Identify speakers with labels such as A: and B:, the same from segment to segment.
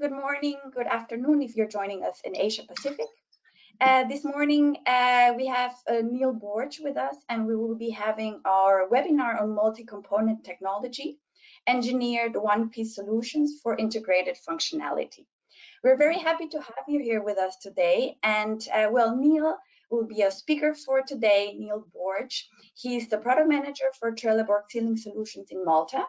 A: good morning, good afternoon if you're joining us in Asia Pacific. This morning we have Neil Borch with us, and we will be having our webinar on multi-component technology, engineered one-piece solutions for integrated functionality. We're very happy to have you here with us today, and Neil will be a speaker for today, Neil Borch. He's the product manager for Trelleborg Sealing Solutions in Malta,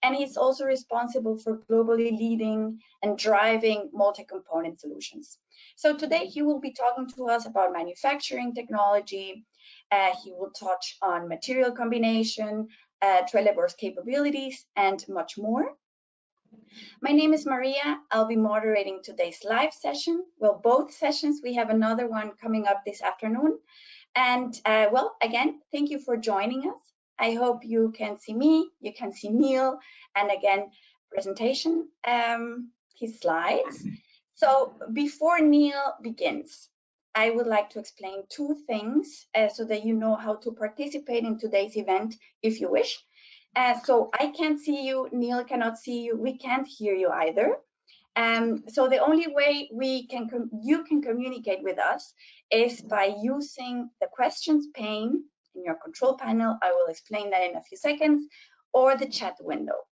A: and he's also responsible for globally leading and driving multi-component solutions. So today he will be talking to us about manufacturing technology. He will touch on material combination, Trelleborg's capabilities, and much more. My name is Maria. I'll be moderating today's live session. Well, both sessions. We have another one coming up this afternoon. And again, thank you for joining us. I hope you can see me, you can see Neil, and again, presentation, his slides. So before Neil begins, I would like to explain two things so that you know how to participate in today's event if you wish. So I can't see you, Neil cannot see you, we can't hear you either. So the only way you can communicate with us is by using the questions pane in your control panel. I will explain that in a few seconds, or the chat window.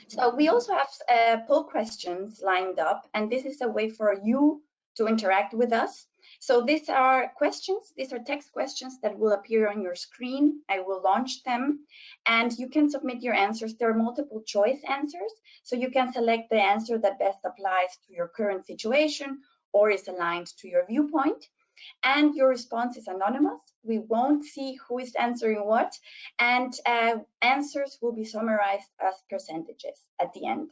A: So we also have poll questions lined up, and this is a way for you to interact with us. So these are questions, these are text questions that will appear on your screen. I will launch them, and you can submit your answers. There are multiple choice answers, so you can select the answer that best applies to your current situation or is aligned to your viewpoint. And your response is anonymous. We won't see who is answering what, and answers will be summarized as percentages at the end.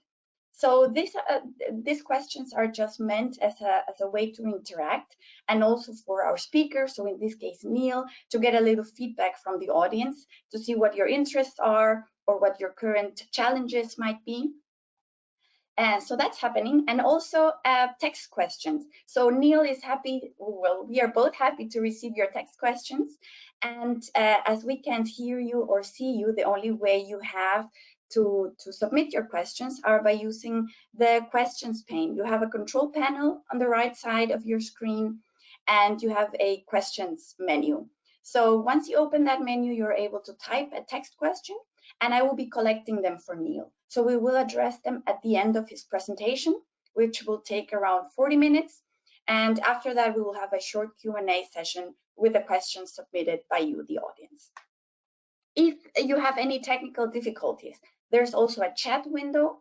A: So these questions are just meant as a way to interact, and also for our speakers, so in this case Neil, to get a little feedback from the audience to see what your interests are or what your current challenges might be. So that's happening, and also text questions. So Neil is happy, well, we are both happy to receive your text questions. And as we can't hear you or see you, the only way you have to submit your questions are by using the questions pane. You have a control panel on the right side of your screen, and you have a questions menu. So once you open that menu, you're able to type a text question, and I will be collecting them for Neil. So we will address them at the end of his presentation, which will take around 40 minutes. And after that, we will have a short Q&A session with the questions submitted by you, the audience. If you have any technical difficulties, there's also a chat window.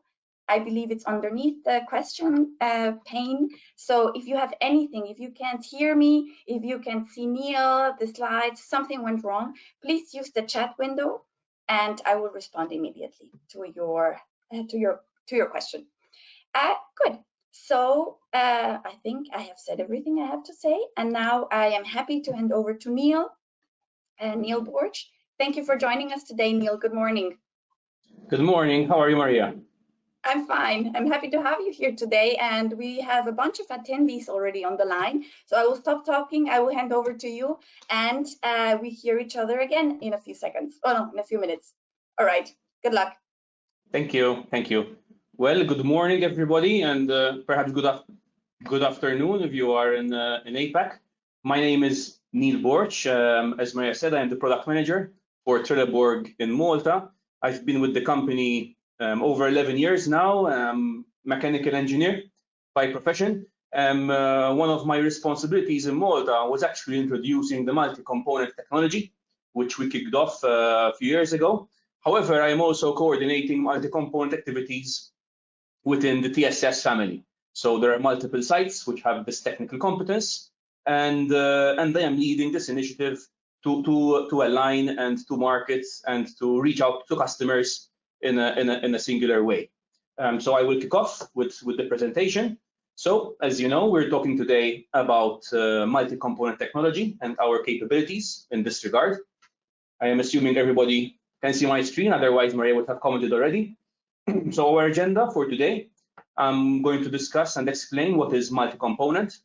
A: I believe it's underneath the question pane. So if you have anything, if you can't hear me, if you can't see Neil, the slides, something went wrong, please use the chat window, and I will respond immediately to your question. Good. So I think I have said everything I have to say, and now I am happy to hand over to Neil. Neil Borch. Thank you for joining us today, Neil. Good morning.
B: Good morning. How are you, Maria?
A: I'm fine. I'm happy to have you here today, and we have a bunch of attendees already on the line. So I will stop talking. I will hand over to you, and we hear each other again in a few seconds. Oh no, in a few minutes. All right. Good luck.
B: Thank you. Thank you. Well, good morning, everybody, and perhaps good afternoon if you are in APAC. My name is Neil Borch. As Maria said, I am the product manager for Trelleborg in Malta. I've been with the company over 11 years now, mechanical engineer by profession. One of my responsibilities in Malta was actually introducing the multi-component technology, which we kicked off a few years ago. However, I am also coordinating multi-component activities within the TSS family. So there are multiple sites which have this technical competence, and I am leading this initiative to align and to market and to reach out to customers in a singular way. So I will kick off with the presentation. So as you know, we're talking today about multi-component technology and our capabilities in this regard. I am assuming everybody can see my screen, otherwise Maria would have commented already. So our agenda for today, I'm going to discuss and explain what is multi-component.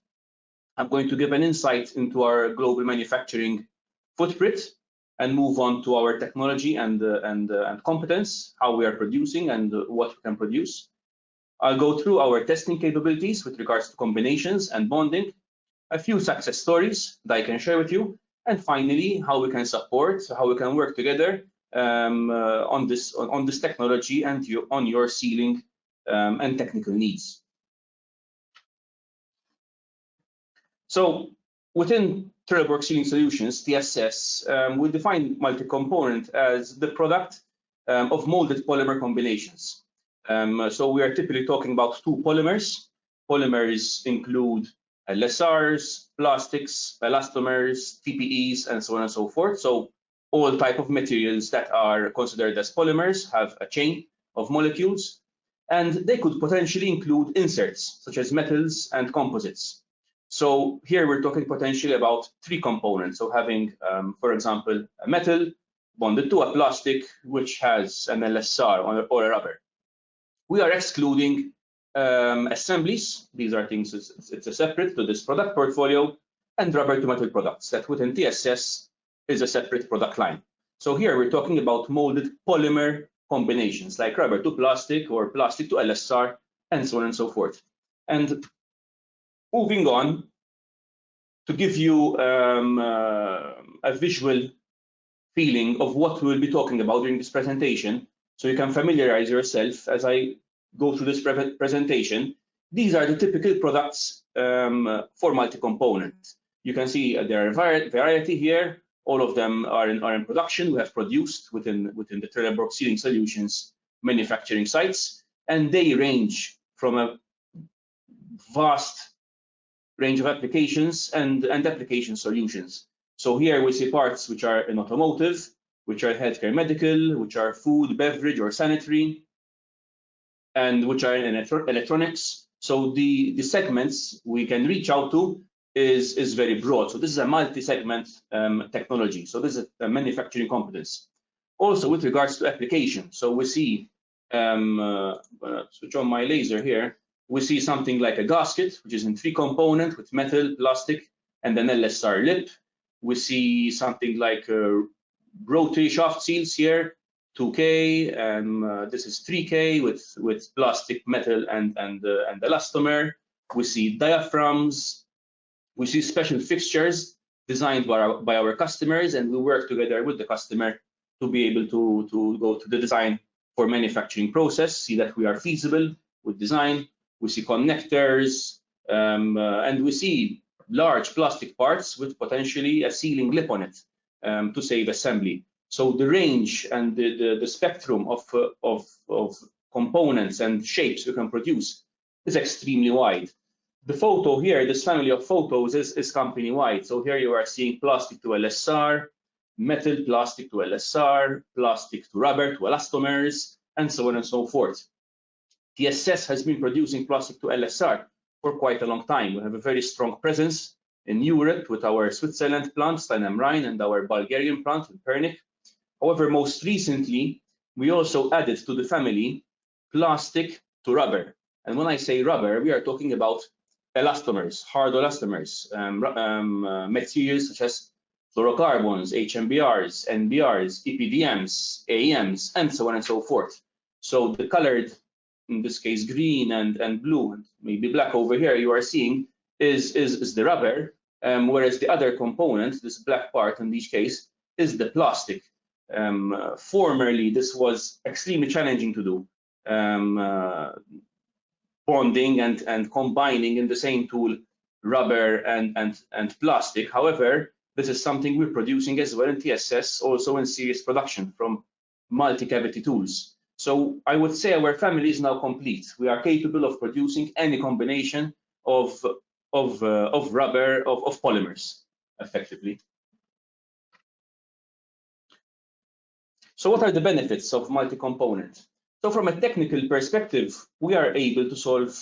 B: I'm going to give an insight into our global manufacturing footprint and move on to our technology and competence, how we are producing and what we can produce. I'll go through our testing capabilities with regards to combinations and bonding, a few success stories that I can share with you, and finally, how we can support, how we can work together on this technology and on your sealing and technical needs. So within Trelleborg Sealing Solutions, TSS, we define multi-component as the product of molded polymer combinations. So we are typically talking about two polymers. Polymers include LSRs, plastics, elastomers, TPEs, and so on and so forth. So all type of materials that are considered as polymers have a chain of molecules, and they could potentially include inserts such as metals and composites. So here we're talking potentially about three components. So having, for example, a metal bonded to a plastic which has an LSR or a rubber. We are excluding assemblies. These are things, it's a separate to this product portfolio, and rubber to metal products that within TSS is a separate product line. So here we're talking about molded polymer combinations like rubber to plastic or plastic to LSR and so on and so forth. And moving on, to give you a visual feeling of what we'll be talking about during this presentation, so you can familiarize yourself as I go through this presentation. These are the typical products for multi-component. You can see there are a variety here. All of them are in production. We have produced within the Trelleborg Sealing Solutions manufacturing sites, and they range from a vast range of applications and application solutions. So here we see parts which are in automotive, which are healthcare medical, which are food, beverage, or sanitary, and which are in electronics. So the segments we can reach out to is very broad. So this is a multi-segment technology. So this is a manufacturing competence. Also with regards to application, so we see, switch on my laser here, we see something like a gasket, which is in three component with metal, plastic, and an LSR lip. We see something like rotary shaft seals here, 2K, and this is 3K with plastic, metal, and elastomer. We see diaphragms. We see special fixtures designed by our customers, and we work together with the customer to be able to go to the design for manufacturing process, see that we are feasible with design. We see connectors, and we see large plastic parts with potentially a sealing lip on it to save assembly. So the range and the spectrum of components and shapes we can produce is extremely wide. The photo here, this family of photos is company-wide. So here you are seeing plastic to LSR, metal plastic to LSR, plastic to rubber to elastomers, and so on and so forth. TSS has been producing plastic to LSR for quite a long time. We have a very strong presence in Europe with our Switzerland plant, Stein am Rhein, and our Bulgarian plant in Pernik. However, most recently, we also added to the family plastic to rubber. And when I say rubber, we are talking about elastomers, hard elastomers, materials such as fluorocarbons, HMBRs, NBRs, EPDMs, AEMs, and so on and so forth. So the colored, in this case green and blue, and maybe black over here, you are seeing is the rubber, whereas the other component, this black part in this case, is the plastic. Formerly, this was extremely challenging to do, bonding and combining in the same tool rubber and plastic. However, this is something we're producing as well in TSS, also in series production from multi-cavity tools. So I would say our family is now complete. We are capable of producing any combination of rubber, of polymers, effectively. So what are the benefits of multi-component? So from a technical perspective, we are able to solve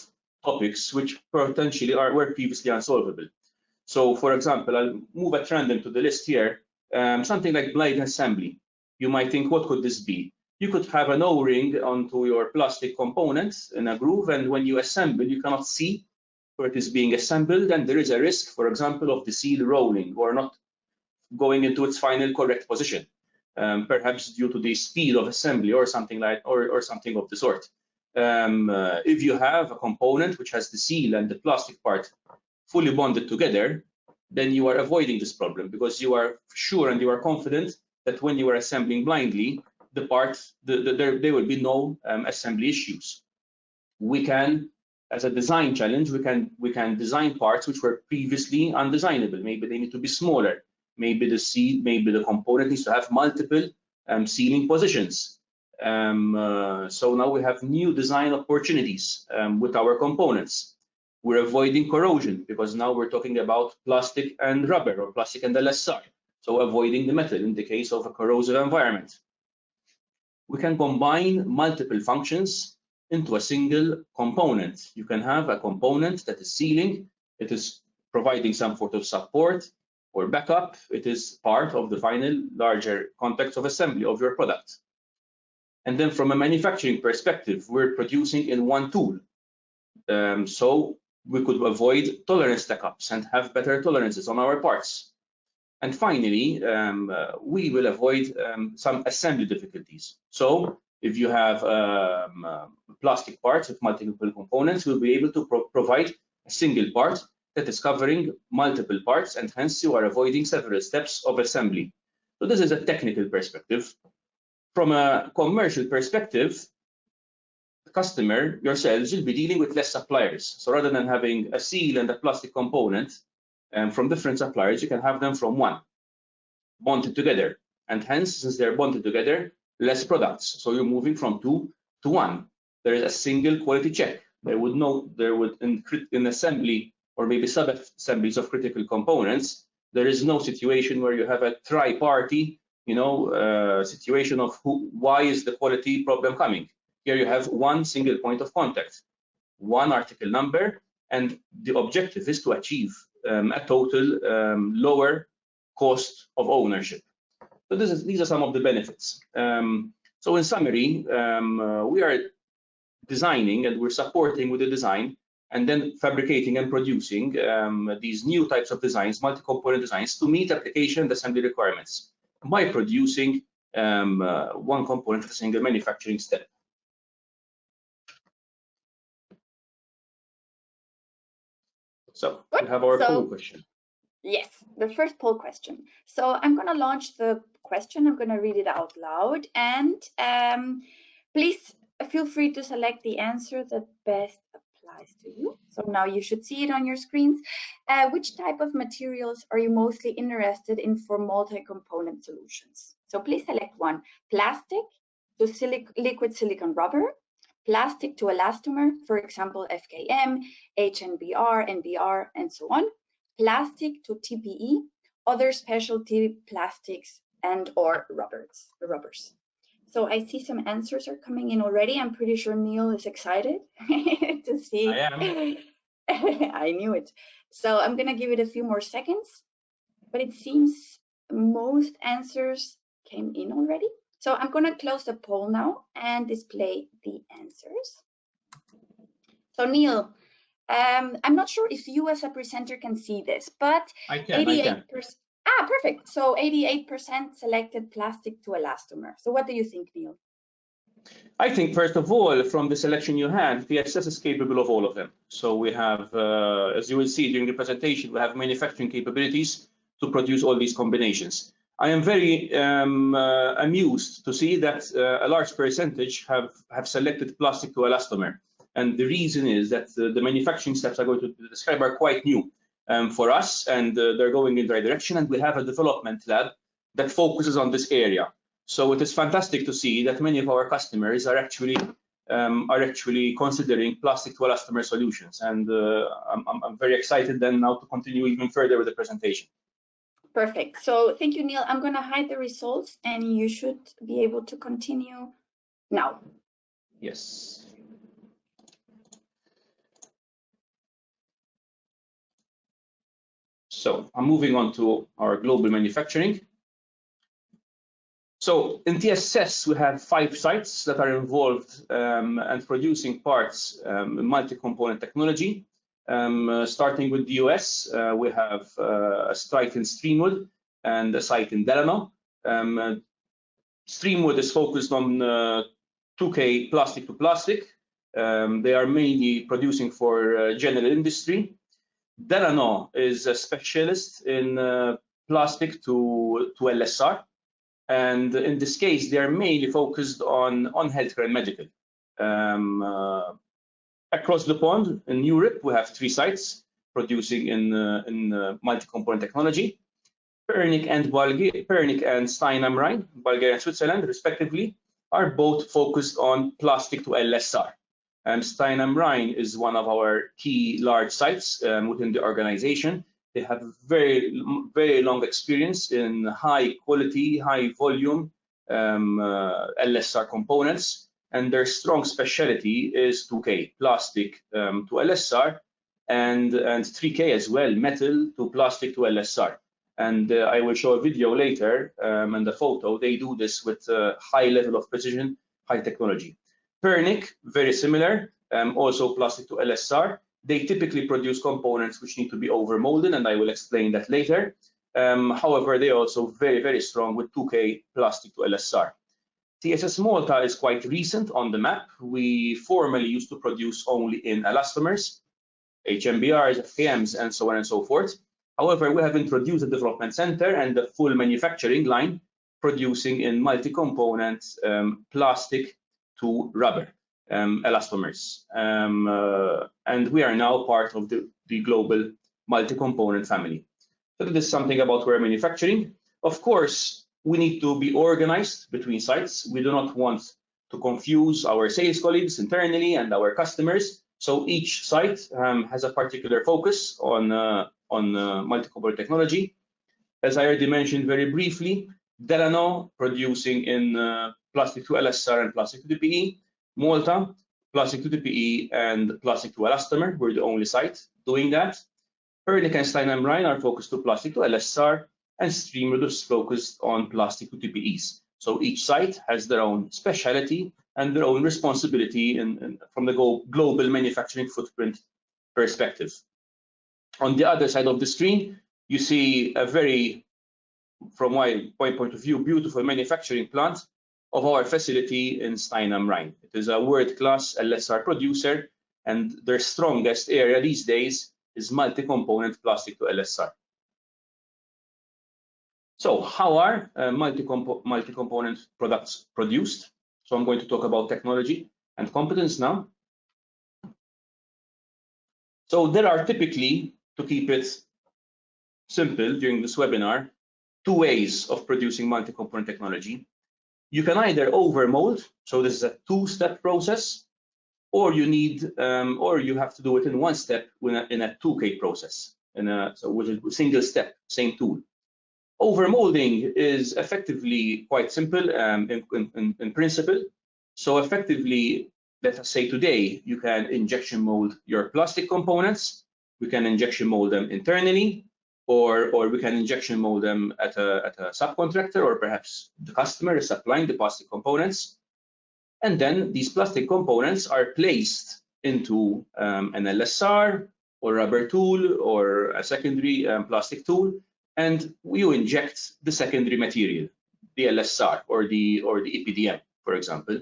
B: topics which potentially were previously unsolvable. So for example, I'll move at random to the list here, something like blind assembly. You might think, what could this be? You could have an O-ring onto your plastic components in a groove, and when you assemble, you cannot see where it is being assembled, and there is a risk, for example, of the seal rolling or not going into its final correct position, perhaps due to the speed of assembly or something like or something of the sort. if you have a component which has the seal and the plastic part fully bonded together, then you are avoiding this problem, because you are sure and you are confident that when you are assembling blindly, the parts, there will be no assembly issues. We can, as a design challenge, we can design parts which were previously undesignable. Maybe they need to be smaller. Maybe the component needs to have multiple sealing positions. So now we have new design opportunities with our components. We're avoiding corrosion, because now we're talking about plastic and rubber, or plastic and LSR. So avoiding the metal in the case of a corrosive environment. We can combine multiple functions into a single component. You can have a component that is sealing, it is providing some sort of support or backup, it is part of the final larger context of assembly of your product. And then from a manufacturing perspective, we're producing in one tool. So we could avoid tolerance stack-ups and have better tolerances on our parts. And finally, we will avoid some assembly difficulties. So if you have plastic parts with multiple components, we'll be able to provide a single part that is covering multiple parts, and hence you are avoiding several steps of assembly. So this is a technical perspective. From a commercial perspective, the customer, yourselves, will be dealing with less suppliers. So rather than having a seal and a plastic component from different suppliers, you can have them from one, bonded together. And hence, since they're bonded together, less products. So you're moving from two to one. There is a single quality check. There would in assembly or maybe sub-assemblies of critical components, there is no situation where you have a tri-party, situation of why is the quality problem coming. Here you have one single point of contact, one article number, and the objective is to achieve a total lower cost of ownership. So these are some of the benefits. So in summary, we are designing and we're supporting with the design, and then fabricating and producing these new types of designs, multi-component designs, to meet application and assembly requirements by producing one component at a single manufacturing step. So we have our poll question.
A: Yes, the first poll question. So I'm going to launch the question. I'm going to read it out loud, and please feel free to select the answer that best applies to you. So now you should see it on your screens. Which type of materials are you mostly interested in for multi-component solutions? So please select one: plastic to liquid silicone rubber, plastic to elastomer, for example, FKM, HNBR, NBR, and so on, plastic to TPE, other specialty plastics, and or rubbers. So I see some answers are coming in already. I'm pretty sure Neil is excited to see.
B: I am.
A: I knew it. So I'm going to give it a few more seconds, but it seems most answers came in already. So I'm going to close the poll now and display the answers. So Neil, I'm not sure if you as a presenter can see this, but
B: I can.
A: 88%. Ah, perfect. So 88% selected plastic to elastomer. So what do you think, Neil?
B: I think, first of all, from the selection you had, TSS is capable of all of them. So we have, as you will see during the presentation, we have manufacturing capabilities to produce all these combinations. I am very amused to see that a large percentage have selected plastic to elastomer. And the reason is that the manufacturing steps I'm going to describe are quite new for us, and they're going in the right direction. And we have a development lab that focuses on this area. So it is fantastic to see that many of our customers are actually considering plastic to elastomer solutions. And I'm very excited then now to continue even further with the presentation.
A: Perfect. So thank you, Neil. I'm going to hide the results, and you should be able to continue now.
B: Yes. So I'm moving on to our global manufacturing. So in TSS, we have 5 sites that are involved and producing parts in multi-component technology. Starting with the US, we have a site in Streamwood and a site in Delano. Streamwood is focused on 2K plastic to plastic, They are mainly producing for general industry. Delano is a specialist in plastic-to-LSR, and in this case, they are mainly focused on healthcare and medical. Across the pond in Europe, we have 3 sites producing in multi-component technology. Pernik and Stein am Rhein, Bulgaria and Switzerland, respectively, are both focused on plastic-to-LSR. Stein am Rhein is one of our key large sites within the organization. They have very, very long experience in high quality, high volume LSR components, and their strong specialty is 2K, plastic to LSR, and 3K as well, metal to plastic to LSR. And I will show a video later and the photo. They do this with a high level of precision, high technology. Pernik, very similar, also plastic to LSR. They typically produce components which need to be overmolded, and I will explain that later. However, they are also very, very strong with 2K plastic to LSR. TSS Malta is quite recent on the map. We formerly used to produce only in elastomers, HMBRs, FKMs, and so on and so forth. However, we have introduced a development center and the full manufacturing line producing in multi-component plastic to rubber elastomers. And we are now part of the global multi-component family. So this is something about our manufacturing. Of course, we need to be organized between sites. We do not want to confuse our sales colleagues internally and our customers. So each site has a particular focus on multi-component technology. As I already mentioned very briefly, Delano producing in plastic to LSR and plastic to TPE. Malta, plastic to TPE and plastic to elastomer. We're the only site doing that. Pernik and Stein am Rhein are focused to plastic to LSR, and Streamwood is focused on plastic to TPEs. So each site has their own specialty and their own responsibility from the global manufacturing footprint perspective. On the other side of the screen, you see a very, from my point of view, beautiful manufacturing plant of our facility in Stein am Rhein. It is a world-class LSR producer, and their strongest area these days is multi-component plastic to LSR. So how are multi-component products produced? So I'm going to talk about technology and competence now. So there are typically, to keep it simple during this webinar, 2 ways of producing multi-component technology. You can either overmold, so this is a 2-step process, or you have to do it in 1 step in a 2K process, so with a single step, same tool. Overmolding is effectively quite simple in principle. So effectively, let us say today, you can injection mold your plastic components. We can injection mold them internally, or we can injection mold them at a subcontractor, or perhaps the customer is supplying the plastic components. And then these plastic components are placed into an LSR or rubber tool or a secondary plastic tool, and you inject the secondary material, the LSR or the EPDM, for example.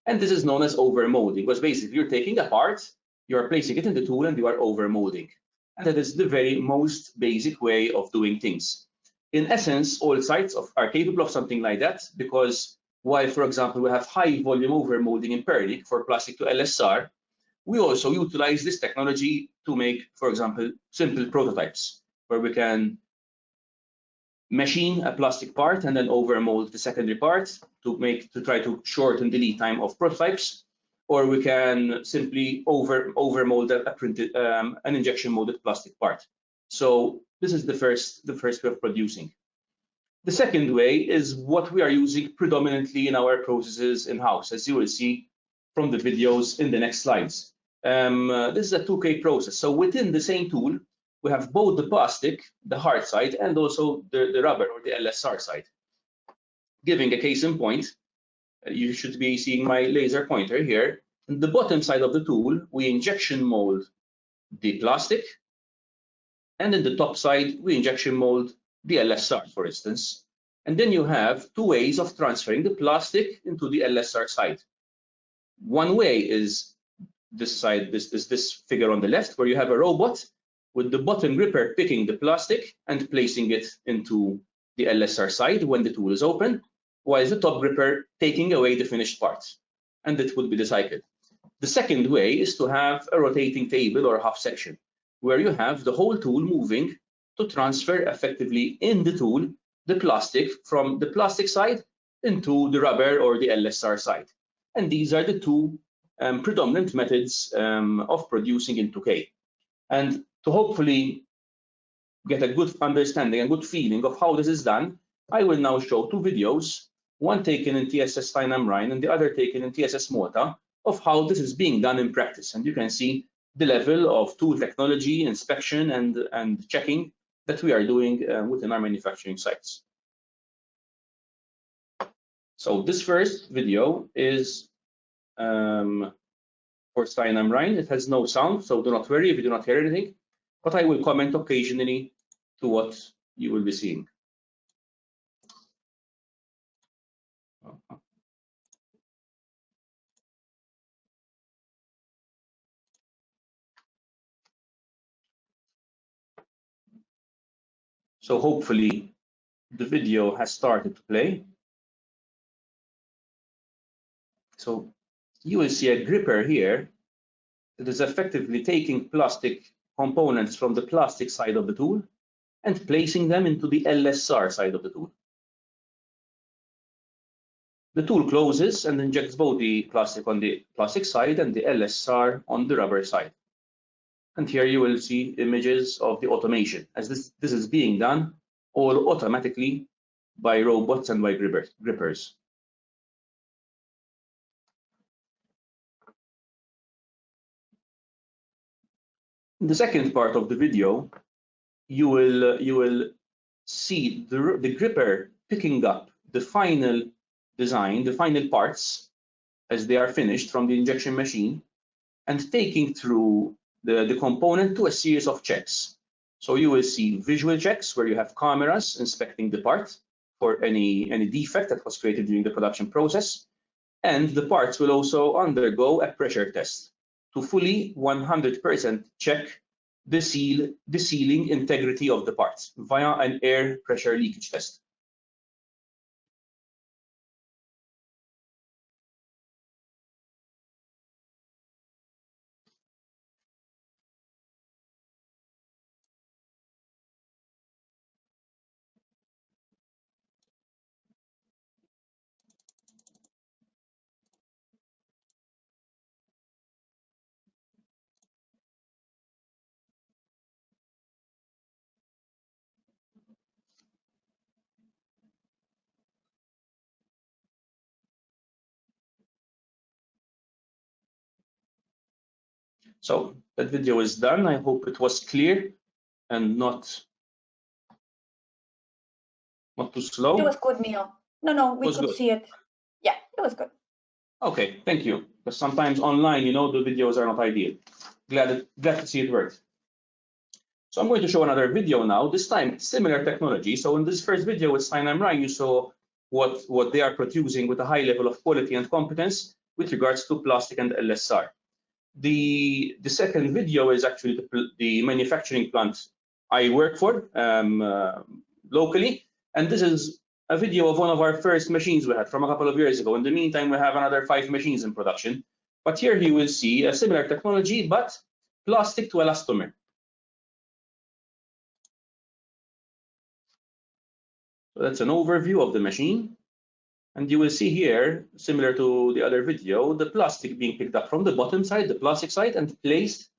B: And this is known as overmolding, because basically you're taking a part, you are placing it in the tool, and you are overmolding. And that is the very most basic way of doing things. In essence, all sites are capable of something like that, because while, for example, we have high volume overmolding in Pernik for plastic to LSR, we also utilize this technology to make, for example, simple prototypes, where we can machine a plastic part and then overmold the secondary part to try to shorten the lead time of prototypes, or we can simply overmold an injection molded plastic part. So this is the first way of producing. The second way is what we are using predominantly in our processes in-house, as you will see from the videos in the next slides. This is a 2K process. So within the same tool, we have both the plastic, the hard side, and also the rubber or the LSR side. Giving a case in point, you should be seeing my laser pointer here. On the bottom side of the tool, we injection mold the plastic, and in the top side, we injection mold the LSR, for instance. And then you have 2 ways of transferring the plastic into the LSR side. One way is this side, this figure on the left, where you have a robot with the bottom gripper picking the plastic and placing it into the LSR side when the tool is open, while the top gripper taking away the finished parts, and it would be the cycle. The second way is to have a rotating table or half section, where you have the whole tool moving to transfer effectively in the tool the plastic from the plastic side into the rubber or the LSR side. And these are the two predominant methods of producing in 2K. And to hopefully get a good understanding and good feeling of how this is done, I will now show two videos, one taken in TSS Stein and Rhein and the other taken in TSS Malta, of how this is being done in practice. And you can see the level of tool technology, inspection, and checking that we are doing within our manufacturing sites. So this first video is for Stein and Rhein. It has no sound, so do not worry if you do not hear anything, but I will comment occasionally to what you will be seeing. So hopefully the video has started to play. So you will see a gripper here that is effectively taking plastic components from the plastic side of the tool and placing them into the LSR side of the tool. The tool closes and injects both the plastic on the plastic side and the LSR on the rubber side. And here you will see images of the automation, as this is being done all automatically by robots and by grippers. In the second part of the video, you will see the gripper picking up the final design, the final parts as they are finished from the injection machine, and taking through the component to a series of checks. So you will see visual checks where you have cameras inspecting the part for any defect that was created during the production process, and the parts will also undergo a pressure test to fully 100% check the sealing integrity of the parts via an air pressure leakage test. So that video is done. I hope it was clear and not too slow.
A: It was good, Neil. No, we could see it. Yeah, it was good.
B: Okay, thank you. Because sometimes online, you know, the videos are not ideal. Glad to see it worked. So I'm going to show another video now, this time similar technology. So in this first video with Stein and Rhein, you saw what they are producing with a high level of quality and competence with regards to plastic and LSR. The second video is actually the manufacturing plant I work for locally, and this is a video of one of our first machines we had from a couple of years ago. In the meantime, we have another 5 machines in production, but here you will see a similar technology, but plastic-to-elastomer. So that's an overview of the machine. And you will see here, similar to the other video, the plastic being picked up from the bottom side, the plastic side, and placed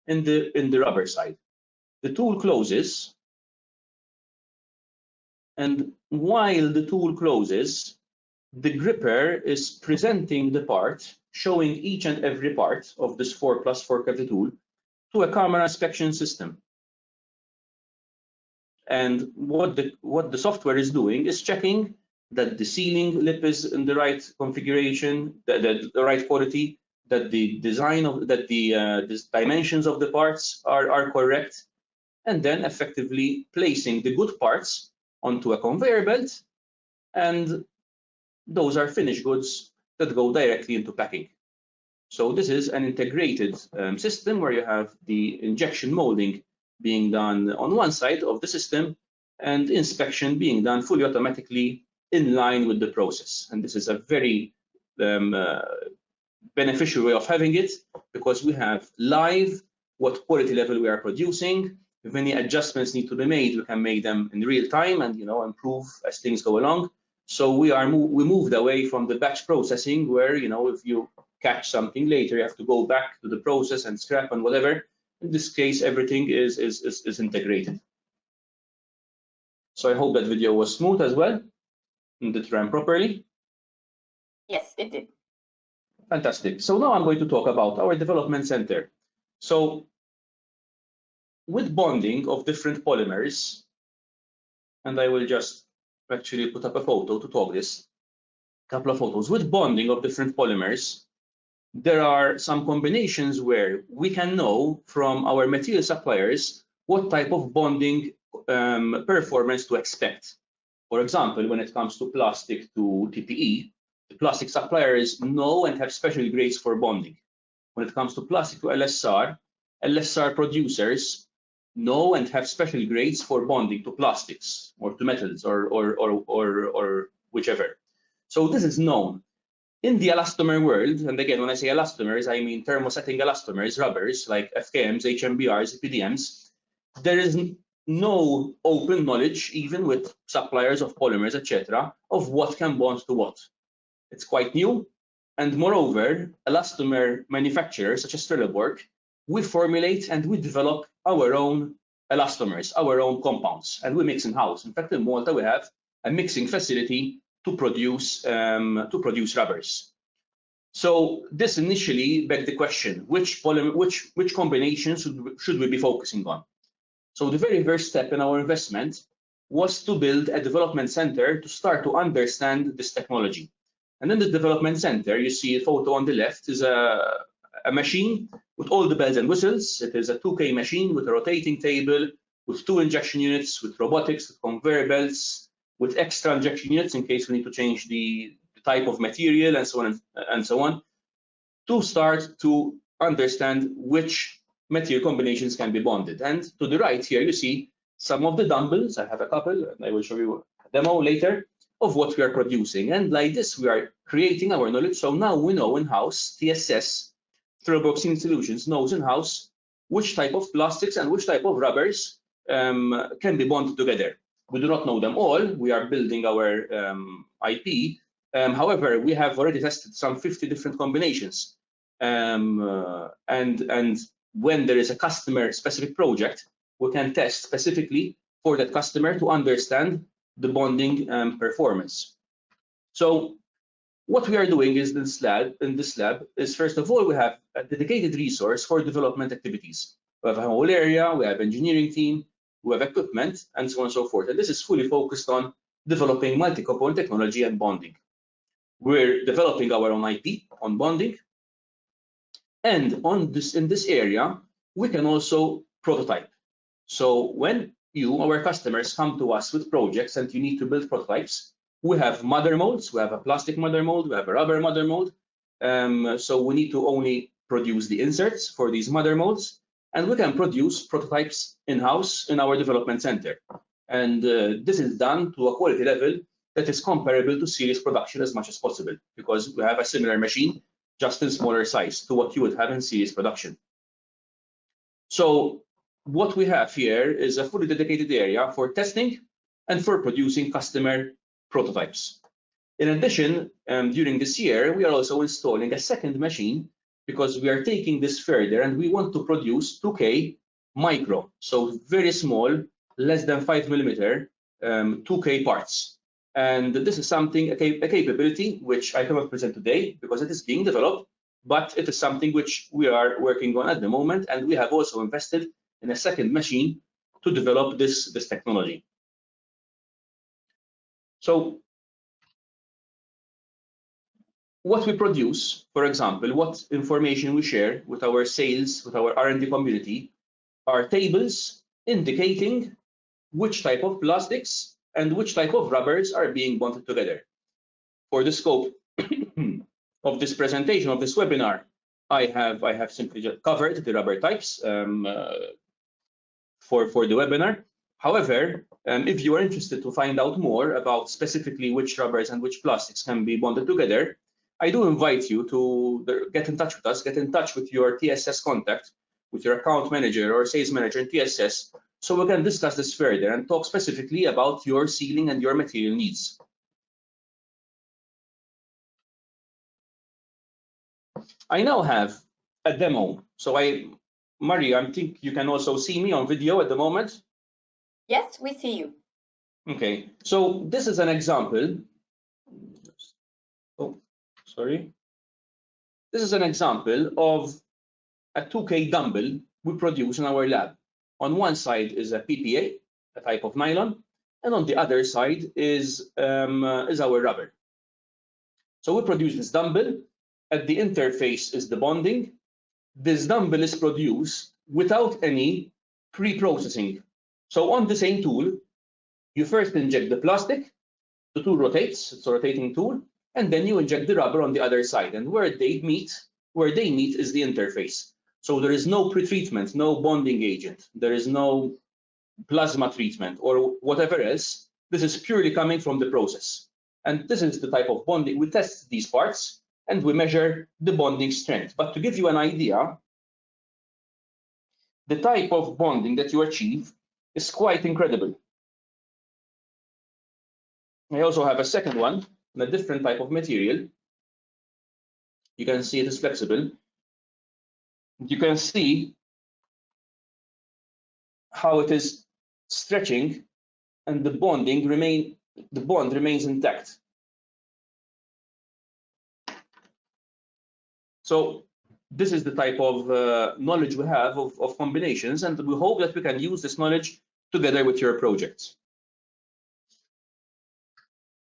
B: in the rubber side. The tool closes, and while the tool closes, the gripper is presenting the part, showing each and every part of this 4+4 cavity tool to a camera inspection system. And what the software is doing is checking that the sealing lip is in the right configuration, the right quality, that the design of the dimensions of the parts are correct, and then effectively placing the good parts onto a conveyor belt, and those are finished goods that go directly into packing. So this is an integrated system where you have the injection molding being done on one side of the system and inspection being done fully automatically in line with the process. And this is a very beneficial way of having it, because we have live what quality level we are producing. If any adjustments need to be made, we can make them in real time and improve as things go along. So we moved away from the batch processing where if you catch something later, you have to go back to the process and scrap and whatever. In this case, everything is integrated. So I hope that video was smooth as well and it ran properly.
A: Yes, it did.
B: Fantastic. So now I'm going to talk about our development center. So with bonding of different polymers, and I will just actually put up a photo to talk this, couple of photos. With bonding of different polymers, there are some combinations where we can know from our material suppliers what type of bonding performance to expect. For example, when it comes to plastic to TPE, the plastic suppliers know and have special grades for bonding. When it comes to plastic to LSR, LSR producers know and have special grades for bonding to plastics or to metals or whichever. So this is known. In the elastomer world, and again, when I say elastomers, I mean thermosetting elastomers, rubbers like FKMs, HMBRs, PDMs. There is no open knowledge, even with suppliers of polymers, etc., of what can bond to what. It's quite new. And moreover, elastomer manufacturers such as Trelleborg, we formulate and we develop our own elastomers, our own compounds, and we mix in-house. In fact, in Malta, we have a mixing facility to produce rubbers. So this initially begged the question: which combinations should we be focusing on? So the very first step in our investment was to build a development center to start to understand this technology. And in the development center, you see a photo on the left is a machine with all the bells and whistles. It is a 2K machine with a rotating table, with 2 injection units, with robotics, with conveyor belts, with extra injection units in case we need to change the type of material and so on, to start to understand which material combinations can be bonded. And to the right here, you see some of the dumbbells. I have a couple, and I will show you a demo later of what we are producing. And like this, we are creating our knowledge. So now we know in-house, TSS, Trelleborg Sealing Solutions, knows in-house which type of plastics and which type of rubbers can be bonded together. We do not know them all. We are building our IP. However, we have already tested some 50 different combinations. And when there is a customer-specific project, we can test specifically for that customer to understand the bonding performance. So what we are doing is in this lab is, first of all, we have a dedicated resource for development activities. We have a whole area, we have engineering team, we have equipment, and so on and so forth. And this is fully focused on developing multi-component technology and bonding. We're developing our own IP on bonding. And in this area, we can also prototype. So when our customers come to us with projects and you need to build prototypes, we have mother molds, we have a plastic mother mold, we have a rubber mother mold. So we need to only produce the inserts for these mother molds, and we can produce prototypes in-house in our development center. And this is done to a quality level that is comparable to series production as much as possible, because we have a similar machine, just in smaller size to what you would have in series production. So what we have here is a fully dedicated area for testing and for producing customer prototypes. In addition, during this year, we are also installing a second machine because we are taking this further and we want to produce 2K micro, so very small, less than 5 millimeter 2K parts. And this is something, a capability which I cannot present today because it is being developed, but it is something which we are working on at the moment, and we have also invested in a second machine to develop this technology. So what we produce, for example, what information we share with our sales, with our R&D community, are tables indicating which type of plastics and which type of rubbers are being bonded together. For the scope of this presentation, of this webinar, I have simply just covered the rubber types for the webinar. However, if you are interested to find out more about specifically which rubbers and which plastics can be bonded together, I do invite you to get in touch with us, get in touch with your TSS contact, with your account manager or sales manager in TSS, so we can discuss this further and talk specifically about your sealing and your material needs. I now have a demo. So Maria, I think you can also see me on video at the moment.
A: Yes, we see you.
B: Okay, so this is an example. Oh, sorry. This is an example of a 2K dumbbell we produce in our lab. On one side is a PPA, a type of nylon, and on the other side is our rubber. So we produce this dumbbell. At the interface is the bonding. This dumbbell is produced without any pre-processing. So on the same tool, you first inject the plastic, the tool rotates, it's a rotating tool, and then you inject the rubber on the other side. And where they meet is the interface. So there is no pre-treatment, no bonding agent, there is no plasma treatment or whatever else. This is purely coming from the process. And this is the type of bonding. We test these parts and we measure the bonding strength. But to give you an idea, the type of bonding that you achieve is quite incredible. I also have a second one in a different type of material. You can see it is flexible. You can see how it is stretching and the bond remains intact. So this is the type of knowledge we have of combinations, and we hope that we can use this knowledge together with your projects.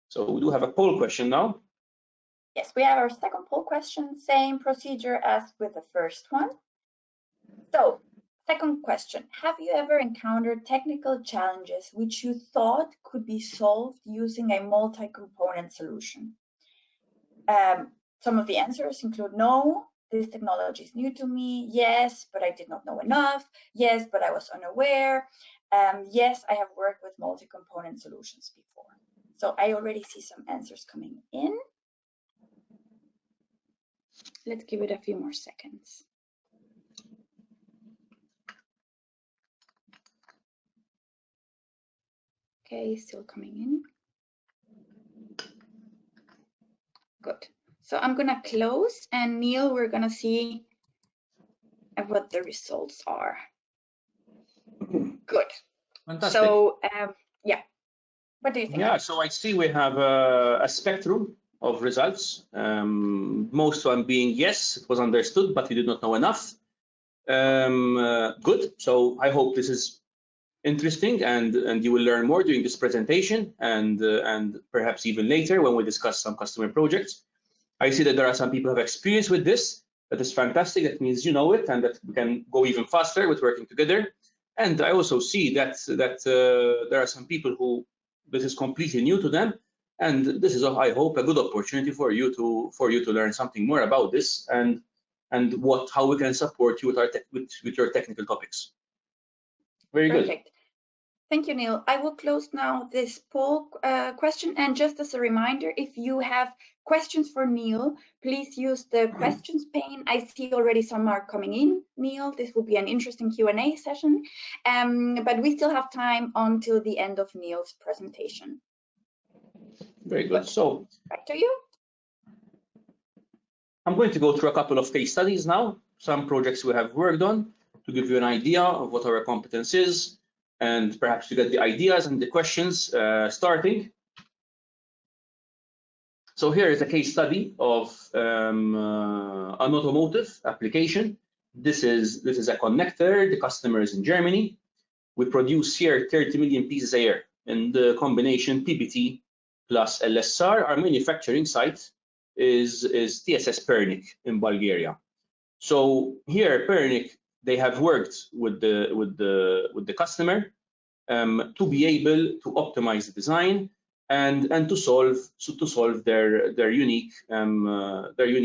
B: So we do have a poll question now.
A: Yes, we have our second poll question, same procedure as with the first one. So, second question, have you ever encountered technical challenges which you thought could be solved using a multi-component solution? Some of the answers include no, this technology is new to me, yes, but I did not know enough, yes, but I was unaware, yes, I have worked with multi-component solutions before. So I already see some answers coming in. Let's give it a few more seconds. Okay, still coming in. Good. So I'm gonna close, and Neil, we're gonna see what the results are. Good.
B: Fantastic.
A: So yeah, what do you think?
B: Yeah, so I see we have a spectrum of results. Most of them being yes, it was understood, but you did not know enough. Good. So I hope this is interesting, and you will learn more during this presentation, and perhaps even later when we discuss some customer projects. I see that there are some people who have experience with this. That is fantastic. That means you know it, and that we can go even faster with working together. And I also see that there are some people who this is completely new to them, and this is, I hope, a good opportunity for you to learn something more about this and how we can support you with your technical topics. Very
A: Perfect.
B: good.
A: Thank you, Neil. I will close now this poll question. And just as a reminder, if you have questions for Neil, please use the questions pane. I see already some are coming in, Neil. This will be an interesting Q&A session. But we still have time until the end of Neil's presentation.
B: Very good. So
A: back to you.
B: I'm going to go through a couple of case studies now, some projects we have worked on to give you an idea of what our competence is, and perhaps to get the ideas and the questions starting. So here is a case study of an automotive application. This is a connector. The customer is in Germany. We produce here 30 million pieces a year in the combination PPT plus LSR. Our manufacturing site is TSS Pernik in Bulgaria. So here Pernik, they have worked with the customer to be able to optimize the design and to solve their unique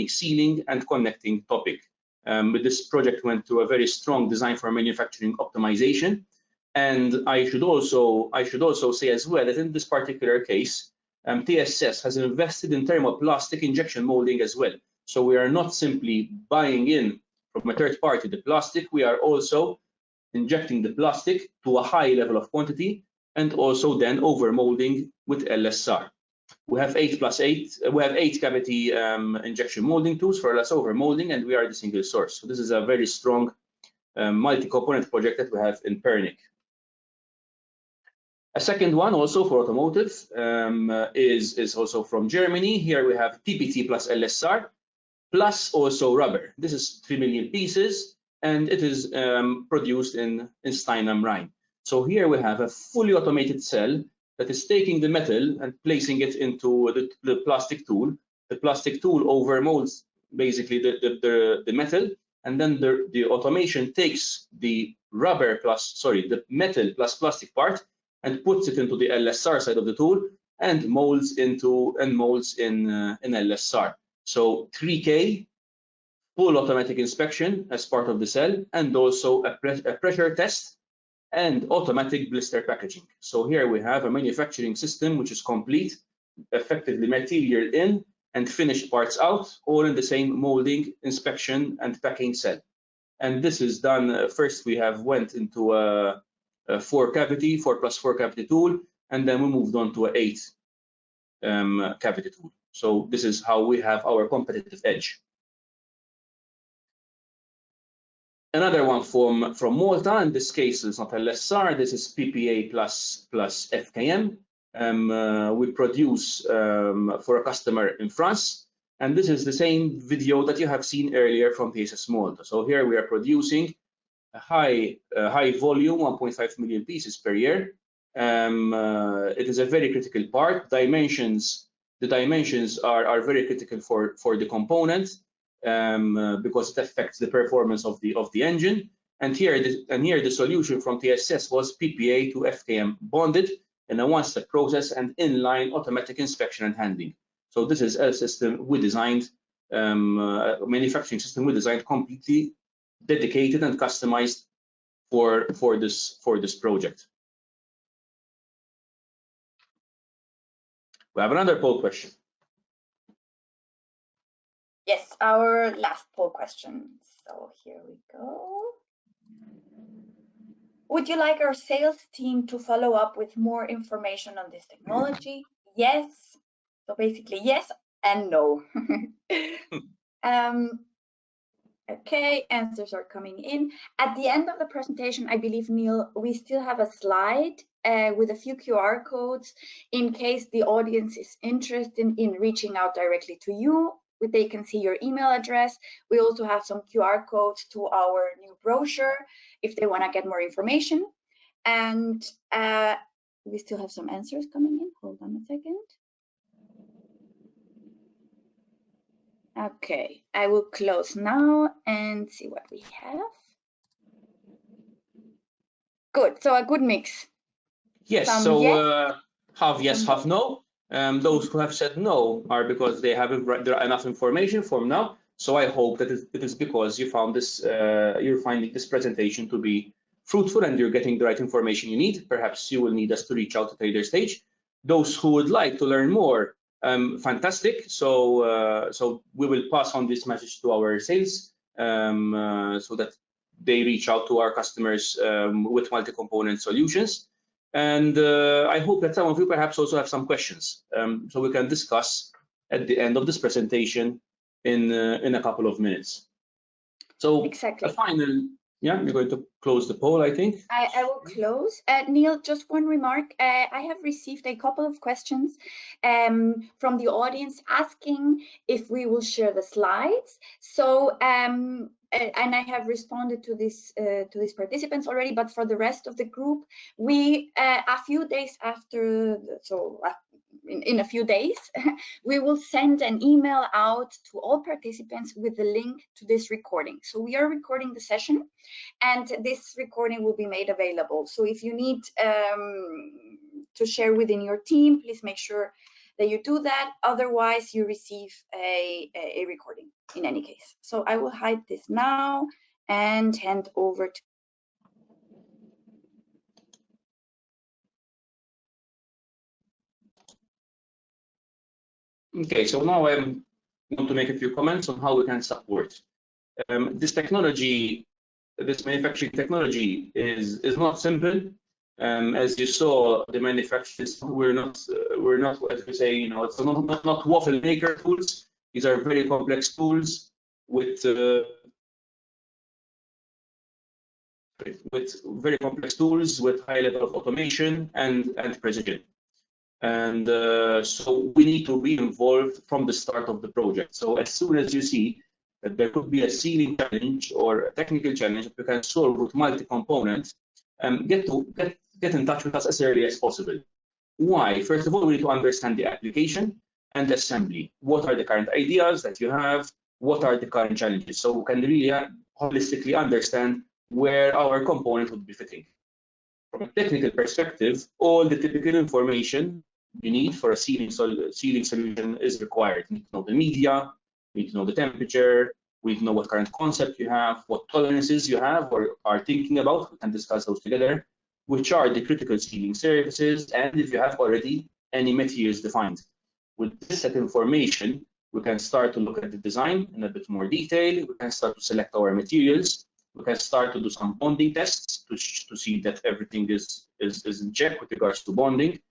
B: sealing and connecting topic. This project went through a very strong design for manufacturing optimization. And I should also say as well that in this particular case, TSS has invested in thermoplastic injection molding as well. So we are not simply buying in from a third party the plastic, we are also injecting the plastic to a high level of quantity and also then overmolding with LSR. We have 8 cavity injection molding tools for less overmolding, and we are the single source. So this is a very strong multi-component project that we have in Pernik. A second one also for automotive is also from Germany. Here we have PPT plus LSR plus also rubber. This is 3 million pieces and it is produced in Stein am Rhein. So here we have a fully automated cell that is taking the metal and placing it into the plastic tool. The plastic tool overmolds basically the metal, and then the automation takes the metal plus plastic part and puts it into the LSR side of the tool and molds in LSR. So 3K full automatic inspection as part of the cell, and also a pressure test and automatic blister packaging. So here we have a manufacturing system which is complete, effectively material in and finished parts out, all in the same molding, inspection and packing cell. And this is done, first we went into a 4+4 cavity tool, and then we moved on to an 8 cavity tool. So this is how we have our competitive edge. Another one from Malta, in this case it's not LSR, this is PPA plus FKM. We produce for a customer in France, and this is the same video that you have seen earlier from TSS Malta. So here we are producing a high volume, 1.5 million pieces per year. It is a very critical part. The dimensions are very critical for the component because it affects the performance of the engine. And here the solution from TSS was PPA to FKM bonded in a one-step process and inline automatic inspection and handling. So this is a system we designed, a manufacturing system we designed completely dedicated and customized for this project. We have another poll question.
A: Yes, our last poll question. So here we go. Would you like our sales team to follow up with more information on this technology? Yes. So basically yes and no. Okay, answers are coming in. At the end of the presentation, I believe, Neil, we still have a slide with a few QR codes in case the audience is interested in reaching out directly to you. They can see your email address. We also have some QR codes to our new brochure if they want to get more information. And we still have some answers coming in. Hold on a second. Okay, I will close now and see what we have. Good, so a good mix.
B: Yes, half yes, half no. Those who have said no are because they haven't read enough information from now. So I hope that it is because you found this, you're finding this presentation to be fruitful and you're getting the right information you need. Perhaps you will need us to reach out at a later stage. Those who would like to learn more, fantastic. So we will pass on this message to our sales so that they reach out to our customers with multi-component solutions. And I hope that some of you perhaps also have some questions, so we can discuss at the end of this presentation in a couple of minutes. So
A: exactly.
B: A final, yeah, you're going to close the poll, I think.
A: I will close. Neil, just one remark. I have received a couple of questions from the audience asking if we will share the slides. So, and I have responded to these participants already, but for the rest of the group, we a few days after, in a few days, we will send an email out to all participants with the link to this recording. So we are recording the session, and this recording will be made available. So if you need to share within your team, please make sure that you do that. Otherwise, you receive a recording in any case. So I will hide this now and hand over to.
B: Okay, so now I want to make a few comments on how we can support. This technology, this manufacturing technology is not simple. As you saw, the manufacturers, we're not, as we say, you know, it's not waffle maker tools. These are very complex tools with very complex tools with high level of automation and precision. And so we need to be involved from the start of the project. So as soon as you see that there could be a sealing challenge or a technical challenge that we can solve with multi-component, get in touch with us as early as possible. Why? First of all, we need to understand the application and assembly. What are the current ideas that you have? What are the current challenges? So we can really holistically understand where our component would be fitting. From a technical perspective, all the typical information you need for a sealing solution is required. You need to know the media, you need to know the temperature, we need to know what current concept you have, what tolerances you have or are thinking about. We can discuss those together, which are the critical sealing surfaces, and if you have already any materials defined. With this set information, we can start to look at the design in a bit more detail. We can start to select our materials. We can start to do some bonding tests to see that everything is in check with regards to bonding.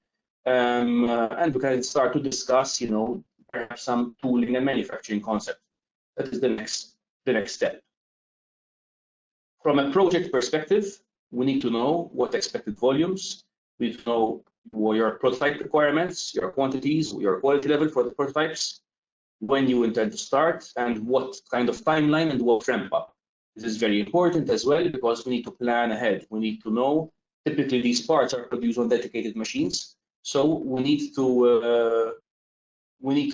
B: And we can start to discuss, you know, perhaps some tooling and manufacturing concept. That is the next step. From a project perspective, we need to know what expected volumes. We need to know what your prototype requirements, your quantities, your quality level for the prototypes, when you intend to start, and what kind of timeline and what ramp up. This is very important as well because we need to plan ahead. We need to know, typically these parts are produced on dedicated machines. So we need to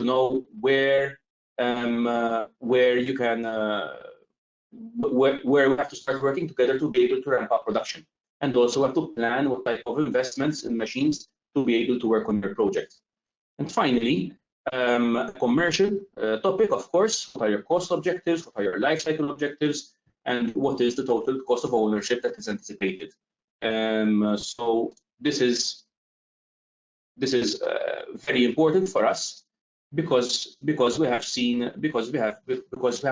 B: know where you can where we have to start working together to be able to ramp up production, and also have to plan what type of investments in machines to be able to work on your project. And finally, commercial topic, of course, what are your cost objectives, what are your life cycle objectives, and what is the total cost of ownership that is anticipated. So this is very important for us because we have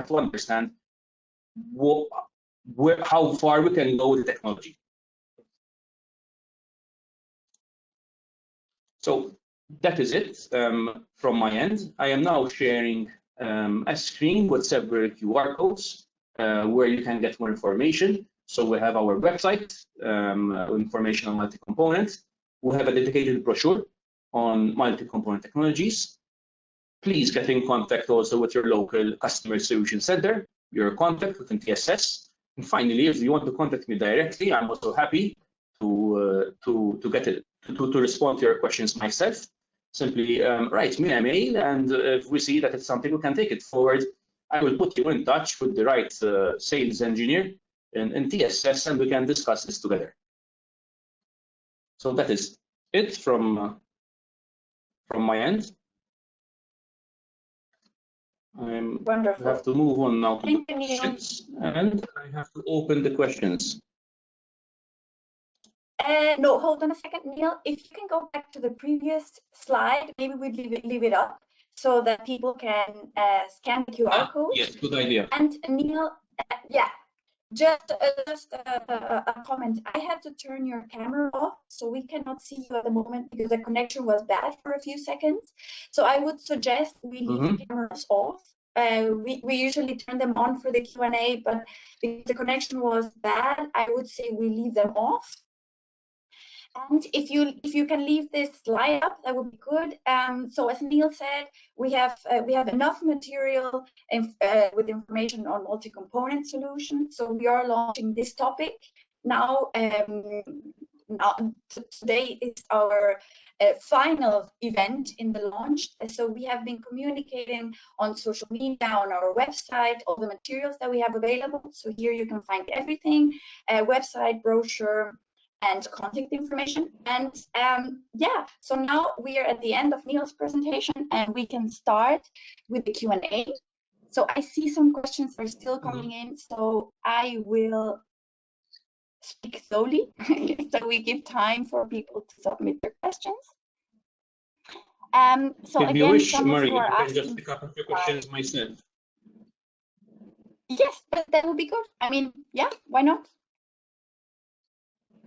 B: to understand how far we can go with the technology. So that is it from my end. I am now sharing a screen with several QR codes where you can get more information. So we have our website, information on multi-component. We have a dedicated brochure on multi-component technologies. Please get in contact also with your local customer solution center, your contact within TSS. And finally, if you want to contact me directly, I'm also happy to respond to your questions myself. Simply write me a mail, and if we see that it's something we can take it forward, I will put you in touch with the right sales engineer in TSS, and we can discuss this together. So that is it from my end.
A: Wonderful.
B: I have to move on now to the questions, and I have to open the questions.
A: No, hold on a second, Neil. If you can go back to the previous slide, maybe we'd leave it up so that people can scan the QR code.
B: Yes, good idea.
A: And Neil, yeah, just a comment. I had to turn your camera off, so we cannot see you at the moment because the connection was bad for a few seconds. So I would suggest we leave the cameras off. We usually turn them on for the Q&A, but because the connection was bad, I would say we leave them off. And if you can leave this slide up, that would be good. So as Neil said, we have enough material with information on multi-component solutions. So we are launching this topic now. Today is our final event in the launch. So we have been communicating on social media, on our website, all the materials that we have available. So here you can find everything: website, brochure, and contact information. And yeah, so now we are at the end of Neil's presentation and we can start with the Q&A. So I see some questions are still coming in, so I will speak slowly so we give time for people to submit their questions. So
B: if
A: again,
B: you wish,
A: some
B: Marie,
A: of you are
B: I can
A: asking,
B: just pick up a few questions myself.
A: Yes, but that would be good. I mean, yeah, why not?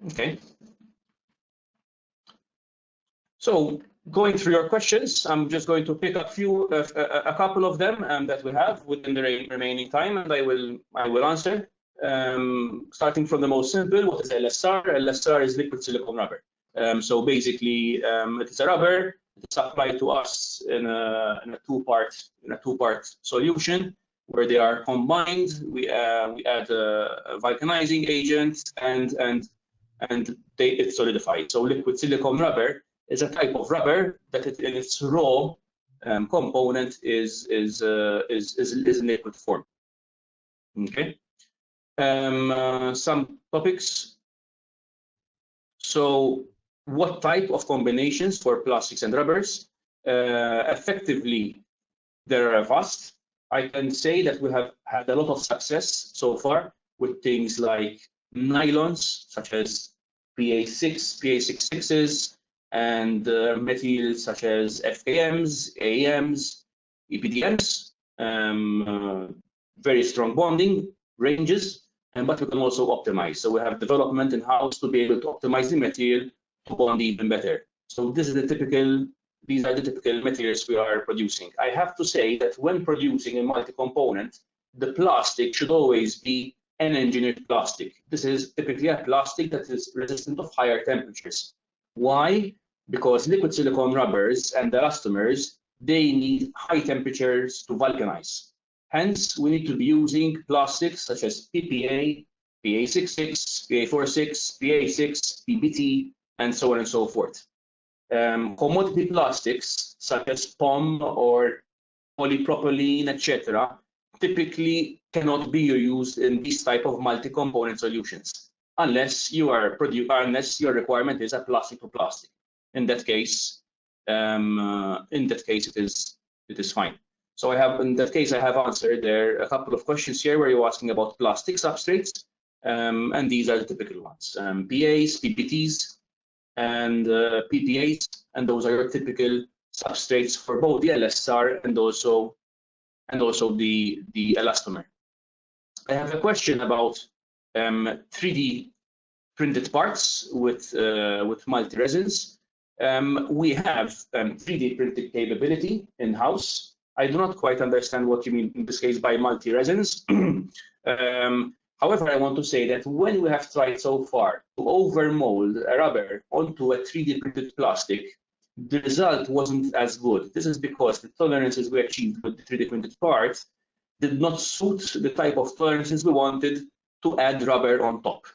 B: Okay. So going through your questions, I'm just going to pick up a couple of them that we have within the remaining time, and I will answer. Starting from the most simple, what is LSR? LSR is liquid silicone rubber. So basically, it is a rubber. It's applied to us in a two-part solution where they are combined. We add a vulcanizing agent and it's solidified. So liquid silicone rubber is a type of rubber that in its raw component is in liquid form. Okay. Some topics. So what type of combinations for plastics and rubbers? Effectively, there are vast. I can say that we have had a lot of success so far with things like nylons, such as PA6, PA66s, and materials such as FKMs, AEMs, EPDMs, very strong bonding ranges, but we can also optimize. So we have development in-house to be able to optimize the material to bond even better. So these are the typical materials we are producing. I have to say that when producing a multi-component, the plastic should always be an engineered plastic. This is typically a plastic that is resistant of higher temperatures. Why? Because liquid silicone rubbers and elastomers, they need high temperatures to vulcanize. Hence, we need to be using plastics such as PPA, PA66, PA46, PA6, PBT, and so on and so forth. Commodity plastics such as POM or polypropylene, etc., typically cannot be used in these type of multi-component solutions unless your requirement is a plastic to plastic. In that case, it is fine. So I have answered there a couple of questions here where you're asking about plastic substrates, and these are the typical ones: PAs, PPTs, and PPAs, and those are your typical substrates for both the LSR and also the elastomer. I have a question about 3D printed parts with multi-resins. We have 3D printing capability in-house. I do not quite understand what you mean in this case by multi-resins. However, I want to say that when we have tried so far to overmold a rubber onto a 3D printed plastic, the result wasn't as good. This is because the tolerances we achieved with the 3D printed parts did not suit the type of tolerances we wanted to add rubber on top.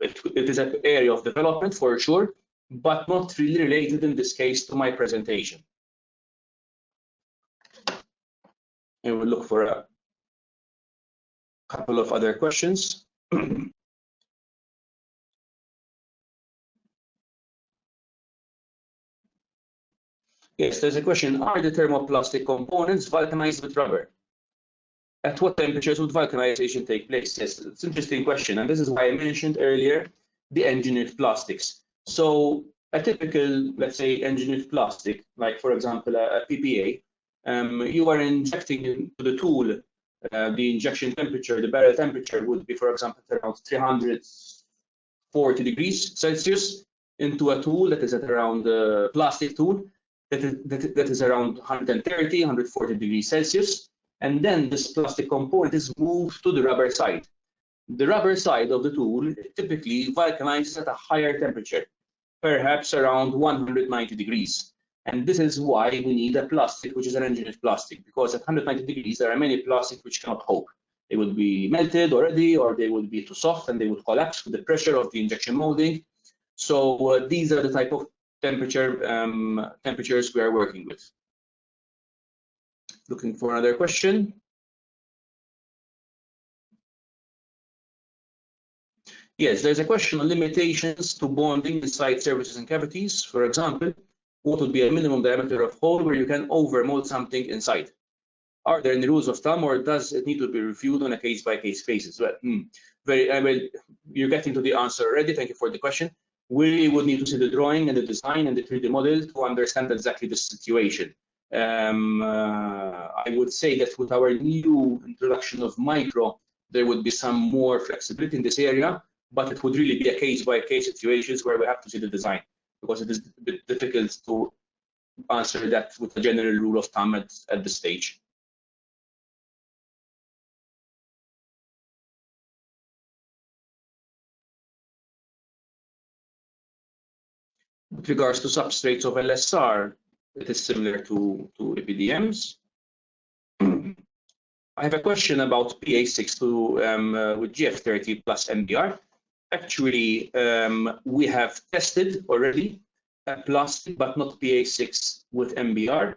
B: It is an area of development for sure, but not really related in this case to my presentation. And we'll look for a couple of other questions. Yes, there's a question. Are the thermoplastic components vulcanized with rubber? At what temperatures would vulcanization take place? Yes, it's an interesting question. And this is why I mentioned earlier the engineered plastics. So a typical, let's say, engineered plastic, like for example, a PPA, you are injecting into the tool, the injection temperature, the barrel temperature would be, for example, around 340 degrees Celsius into a tool that is at around a plastic tool that is around 130, 140 degrees Celsius. And then this plastic component is moved to the rubber side. The rubber side of the tool typically vulcanizes at a higher temperature, perhaps around 190 degrees. And this is why we need a plastic which is an engineered plastic, because at 190 degrees there are many plastics which cannot cope. They would be melted already, or they would be too soft and they would collapse with the pressure of the injection molding. So these are the type of temperatures we are working with. Looking for another question. Yes, there's a question on limitations to bonding inside surfaces and cavities. For example, what would be a minimum diameter of hole where you can overmold something inside? Are there any rules of thumb, or does it need to be reviewed on a case-by-case basis? Well, well, you're getting to the answer already. Thank you for the question. We would need to see the drawing and the design and the 3D model to understand exactly the situation. I would say that with our new introduction of micro, there would be some more flexibility in this area, but it would really be a case-by-case situations where we have to see the design, because it is a bit difficult to answer that with a general rule of thumb at this stage. With regards to substrates of LSR, it is similar to EPDMs. I have a question about PA6 with GF30 plus MBR. Actually, we have tested already a plastic, but not PA6 with MBR.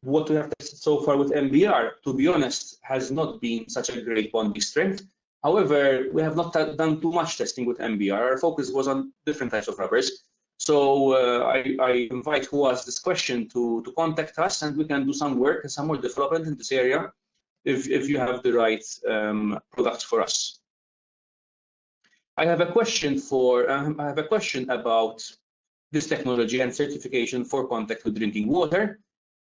B: What we have tested so far with MBR, to be honest, has not been such a great bonding strength. However, we have not done too much testing with MBR. Our focus was on different types of rubbers. So I invite who asked this question to contact us, and we can do some work and some more development in this area if you have the right products for us. I have a question about this technology and certification for contact with drinking water.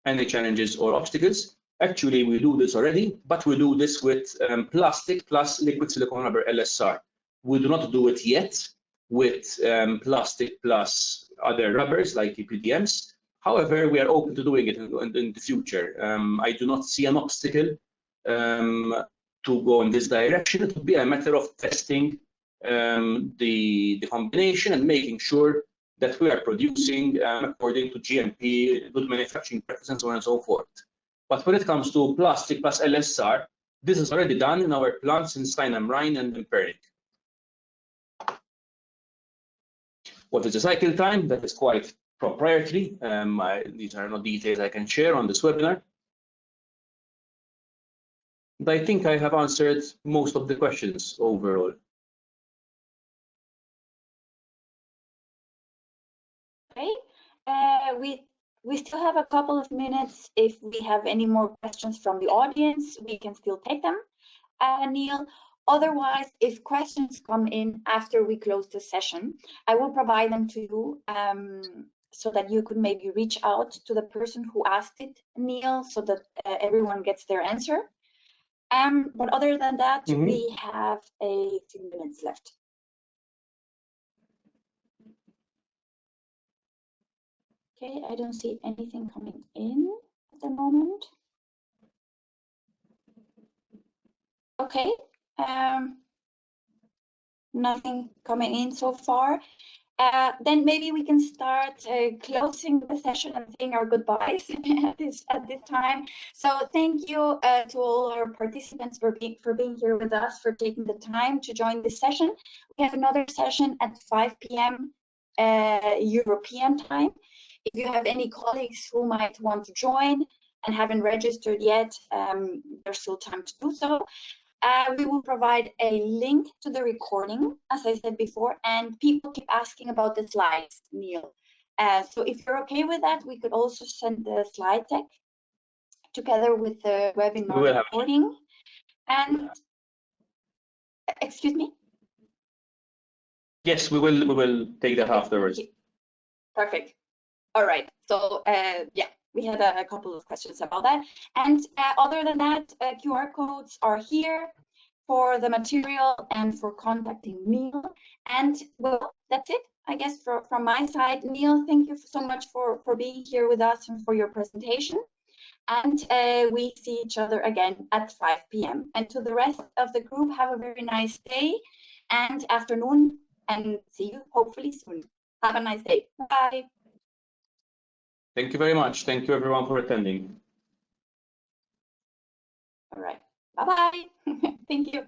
B: Any challenges or obstacles? Actually, we do this already, but we do this with plastic plus liquid silicone rubber LSR. We do not do it yet with plastic plus other rubbers like EPDMs. However, we are open to doing it in the future. I do not see an obstacle to go in this direction. It would be a matter of testing the combination and making sure that we are producing according to GMP, good manufacturing practices, and so on and so forth. But when it comes to plastic plus LSR, this is already done in our plants in Stein am Rhein and in Pernik. What is the cycle time? That is quite proprietary. These are not details I can share on this webinar. And I think I have answered most of the questions overall.
A: Okay, we still have a couple of minutes. If we have any more questions from the audience, we can still take them, Neil. Otherwise, if questions come in after we close the session, I will provide them to you so that you could maybe reach out to the person who asked it, Neil, so that everyone gets their answer. But other than that, we have a few minutes left. Okay, I don't see anything coming in at the moment. Okay, nothing coming in so far. Then maybe we can start closing the session and saying our goodbyes at this time. So thank you to all our participants for being here with us, for taking the time to join this session. We have another session at 5 p.m. European time. If you have any colleagues who might want to join and haven't registered yet, there's still time to do so. We will provide a link to the recording, as I said before, and people keep asking about the slides, Neil. So if you're okay with that, we could also send the slide deck together with the webinar recording. And excuse me?
B: Yes, we will take that afterwards.
A: Perfect. All right. So yeah, we had a couple of questions about that. And other than that, QR codes are here for the material and for contacting Neil. And well, that's it, I guess, from my side. Neil, thank you so much for being here with us and for your presentation. And we see each other again at 5 p.m. And to the rest of the group, have a very nice day and afternoon, and see you hopefully soon. Have a nice day. Bye.
B: Thank you very much. Thank you, everyone, for attending.
A: All right. Bye-bye. Thank you.